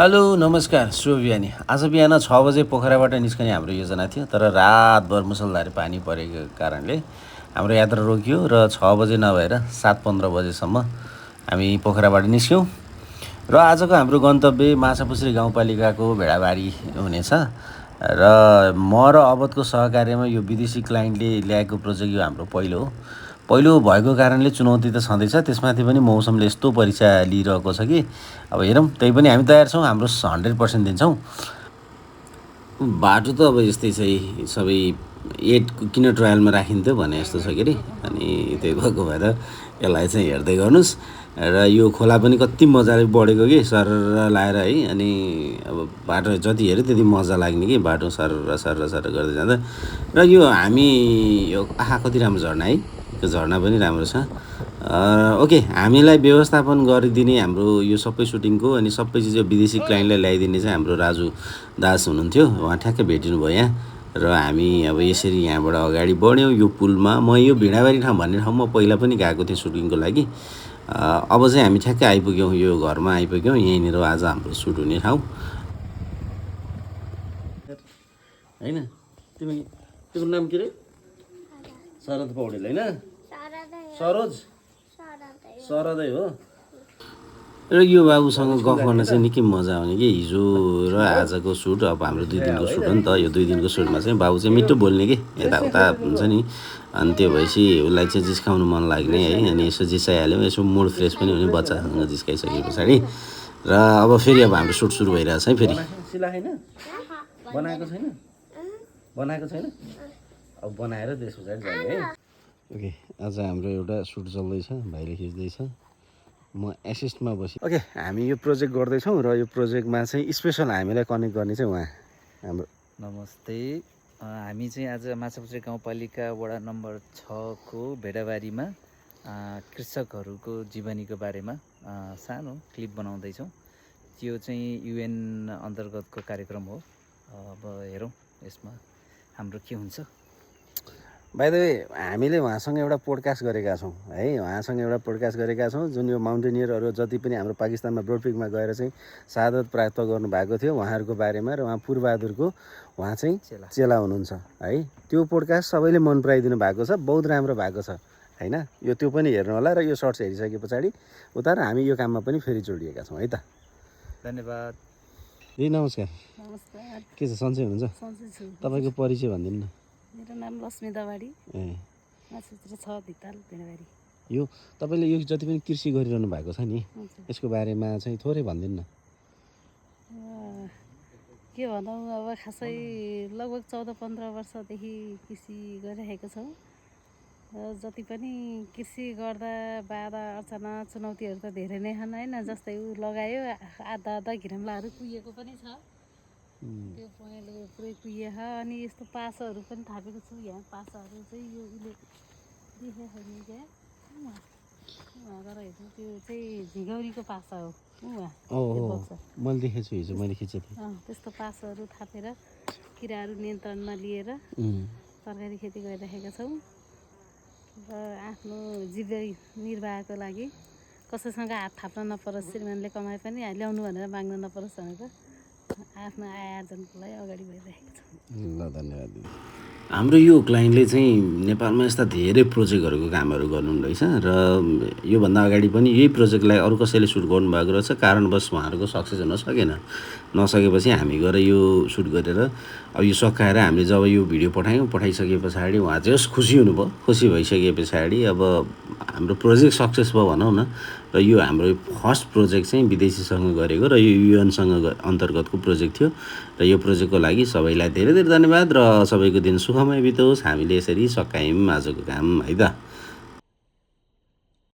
Hello नमस्कार शुभ बिहानी। आज बिहान 6 बजे पोखराबाट निस्कने हाम्रो योजना थियो, तर रातभर मुसलधारे पानी परेको कारणले हाम्रो यात्रा रोकियो र 6 बजे नभएर 7:15 बजेसम्म हामी पोखराबाट निस्क्यौँ र आजको हाम्रो गन्तव्य माछापुछ्री गाउँपालिकाको भेडाबारी हुनेछ। र म र अवधको सहकार्यमा यो विदेशी क्लाइन्टले ल्याएको प्रोजेक्ट यो हाम्रो पहिलो भएको कारणले चुनौती त छँदैछ, त्यसमाथि पनि मौसमले यस्तो परीक्षा लिइरहेको छ कि अब हेरौँ। त्यही पनि हामी तयार छौँ, हाम्रो 100% दिन्छौँ। बाटो त अब यस्तै छ, सबै किन ट्रायलमा राखिन्थ्यो भने जस्तो छ के अरे। अनि त्यही भएको भएर यसलाई चाहिँ हेर्दै गर्नुहोस्। र यो खोला पनि कति मजाले बढेको कि सर लाएर है। अनि अब बाटो जति हेऱ्यो त्यति मजा लाग्ने कि बाटो सर गर्दै जाँदा। र यो हामी यो कति राम्रो झर्ना है, त्यो झर्ना पनि राम्रो छ। ओके, हामीलाई व्यवस्थापन गरिदिने हाम्रो यो सबै सुटिङको अनि सबै चिज विदेशी क्लाइन्टलाई ल्याइदिने चाहिँ हाम्रो राजु दास हुनुहुन्थ्यो। उहाँ ठ्याक्कै भेटिनु भयो यहाँ। र हामी अब यसरी यहाँबाट अगाडि बढ्यौँ यो पुलमा। म यो भिडाबारी ठाउँ भन्ने ठाउँमा पहिला पनि गएको थिएँ सुटिङको लागि। अब चाहिँ हामी ठ्याक्कै आइपुग्यौँ, यो घरमा आइपुग्यौँ। यहीँनिर आज हाम्रो सुट हुने ठाउँ होइन। तिम्रो नाम के रे? शरद पौडेल होइन, सरदै हो। र यो बाबुसँग गफ गर्न चाहिँ निकै मजा आउने कि। हिजो र आजको सुट अब हाम्रो 2 दिनको सुट हो नि त। यो 2 दिनको सुटमा चाहिँ बाबु चाहिँ मिठो बोल्ने कि, यताउता हुन्छ नि। अनि त्यो भएपछि उसलाई चाहिँ जिस्काउनु मन लाग्ने है। अनि यसो जिस्काइहाल्यौँ, यसो मुड फ्रेस पनि हुने बच्चासँग जिस्काइसके पछाडि। र अब फेरि अब हाम्रो सुट सुरु भइरहेछ है। फेरि बनाएको छैन, अब बनाएर त्यस पछाडि जाने है। ओके, आज हाम्रो एउटा सुट चल्दैछ, भाइले खिच्दैछ, म एसिस्टमा बसेँ। ओके, हामी यो प्रोजेक्ट गर्दैछौँ र यो प्रोजेक्टमा चाहिँ स्पेसल हामीलाई कनेक्ट गर्ने चाहिँ उहाँ हाम्रो। नमस्ते। हामी चाहिँ आज माछापुछ्री गाउँपालिका वडा नम्बर 6 को भेडाबारीमा कृषकहरूको जीवनीको बारेमा सानो क्लिप बनाउँदैछौँ। त्यो चाहिँ युएन अन्तर्गतको कार्यक्रम हो। अब हेरौँ यसमा हाम्रो के हुन्छ। बाइ द वे, हामीले उहाँसँग एउटा पोडकास्ट गरेका छौँ है। जुन यो माउन्टेनियरहरू जति पनि हाम्रो पाकिस्तानमा ब्रोडपिकमा गएर चाहिँ शहादत प्राप्त गर्नुभएको थियो उहाँहरूको बारेमा। र उहाँ पूर्वबहादुरको उहाँ चाहिँ चेला हुनुहुन्छ है। त्यो पोडकास्ट सबैले मन पराइदिनु भएको छ, बहुत राम्रो भएको छ होइन। यो त्यो पनि हेर्नु होला। र यो सर्ट्स हेरिसके पछाडि उता र हामी यो काममा पनि फेरि जोडिएका छौँ है त। धन्यवाद। नमस्कार। नमस्कार। के छ, सन्चै हुनुहुन्छ? सन्चै छु। तपाईँको परिचय भनिदिनु न। मेरो नाम लक्ष्मी दवाडी, माछापुछ्री 6 धिताल भेडाबारी। यो तपाईँले यो जति पनि कृषि गरिरहनु भएको छ नि, यसको बारेमा चाहिँ थोरै भनिदिनु न। के भनौँ, अब खासै लगभग 14-15 वर्षदेखि कृषि गरिरहेको छौँ। र जति पनि कृषि गर्दा बाधा अर्चना चुनौतीहरू त धेरै नै छन् होइन। जस्तै लगायो आधा घिरम्लाहरू कुहिएको पनि छ, त्यो पहेँलो पुरै कुहिएछ। अनि यस्तो पासाहरू पनि थापेको छु। यहाँ पासाहरू चाहिँ यो उसले देखेको छैन क्या, उहाँ गएर हेर्नु, त्यो चाहिँ झिगौरीको पासा हो उहाँ। मैले देखेको छु, हिजो मैले खिचेको थिएँ। त्यस्तो पासाहरू थापेर किराहरू नियन्त्रणमा लिएर तरकारी खेती गरिरहेका छौँ। र आफ्नो जीवनिर्वाहको लागि कसैसँग हात थाप्न नपरोस्, श्रीमानले कमाए पनि ल्याउनु भनेर माग्नु नपरोस् भनेर आफ्नो आय आर्जनको लागि अगाडि बढिरहेको छ। ल, धन्यवाद। हाम्रो यो क्लाइन्टले चाहिँ नेपालमा यस्ता धेरै प्रोजेक्टहरूको कामहरू गर्नुहुँदैछ। र योभन्दा अगाडि पनि यही प्रोजेक्टलाई अरू कसैले सुट गर्नुभएको रहेछ। कारणवश उहाँहरूको सक्सेस हुन नसकेपछि हामी गएर यो सुट गरेर अब यो सकाएर हामीले जब यो भिडियो पठाइसके पछाडि उहाँ चाहिँ खुसी हुनुभयो। खुसी भइसके पछाडि अब हाम्रो प्रोजेक्ट सक्सेस भयो भनौँ न। र यो हाम्रो फर्स्ट प्रोजेक्ट चाहिँ विदेशीसँग गरेको र यो युएनसँग अन्तर्गतको प्रोजेक्ट थियो। र यो प्रोजेक्टको लागि सबैलाई धेरै धेरै धन्यवाद। र सबैको दिन सुखमय बितोस्। हामीले यसरी सकायौँ आजको काम है त।